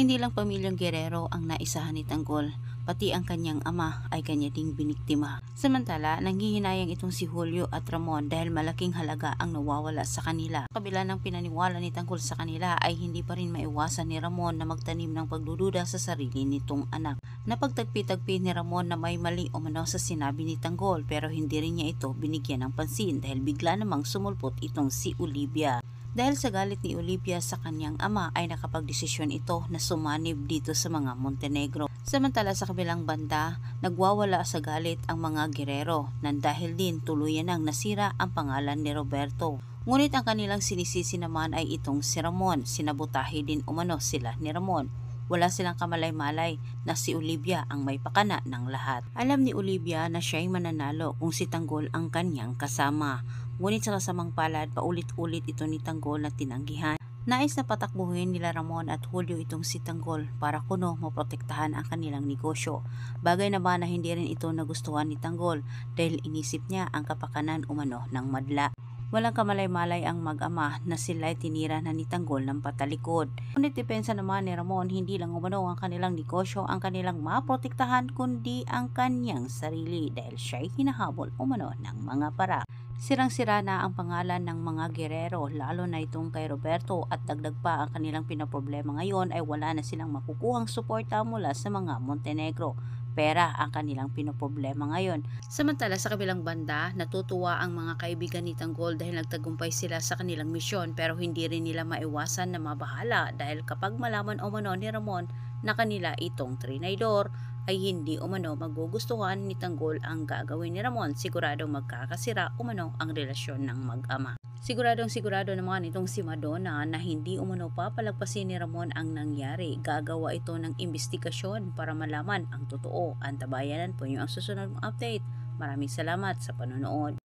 Hindi lang pamilyang Guerrero ang naisahan ni Tanggol, pati ang kanyang ama ay kanya ding biniktima. Samantala, nanghihinayang itong si Julio at Ramon dahil malaking halaga ang nawawala sa kanila. Kabila ng pinaniwala ni Tanggol sa kanila ay hindi pa rin maiwasan ni Ramon na magtanim ng pagdududa sa sarili nitong anak. Napagtagpi-tagpi ni Ramon na may mali umano sa sinabi ni Tanggol pero hindi rin niya ito binigyan ng pansin dahil bigla namang sumulpot itong si Olivia. Dahil sa galit ni Olivia sa kanyang ama ay nakapagdesisyon ito na sumanib dito sa mga Montenegro. Samantala sa kabilang banda, nagwawala sa galit ang mga Guerrero nang dahil din tuluyan nang nasira ang pangalan ni Roberto. Ngunit ang kanilang sinisisi naman ay itong si Ramon, sinabutahe din umano sila ni Ramon. Wala silang kamalay-malay na si Olivia ang may pakana ng lahat. Alam ni Olivia na siya'y mananalo kung si Tanggol ang kanyang kasama. Ngunit sa kasamang palad, paulit-ulit ito ni Tanggol na tinanggihan. Nais na patakbuhin nila Ramon at Julio itong si Tanggol para kuno maprotektahan ang kanilang negosyo. Bagay na ba na hindi rin ito nagustuhan ni Tanggol dahil inisip niya ang kapakanan umano ng madla. Walang kamalay-malay ang mag-ama na sila'y tinira na ni Tanggol ng patalikod. Ngunit depensa naman ni Ramon, hindi lang umano ang kanilang negosyo ang kanilang maprotektahan kundi ang kanyang sarili dahil siya'y hinahabol umano ng mga para. Sirang-sira na ang pangalan ng mga Guerrero lalo na itong kay Roberto at dagdag pa ang kanilang pinaproblema ngayon ay wala na silang makukuhang suporta mula sa mga Montenegro. Pera ang kanilang pinoproblema ngayon. Samantala sa kabilang banda, natutuwa ang mga kaibigan ni Tanggol dahil nagtagumpay sila sa kanilang misyon pero hindi rin nila maiwasan na mabahala dahil kapag malaman umano ni Ramon na kanila itong trinidor ay hindi umano magugustuhan ni Tanggol ang gagawin ni Ramon, siguradong magkakasira umano ang relasyon ng mag-ama. Siguradong-sigurado naman itong si Madonna na hindi umano papalagpasin ni Ramon ang nangyari. Gagawa ito ng imbestigasyon para malaman ang totoo. Antabayanan po niyo ang susunod mong update. Maraming salamat sa panonood.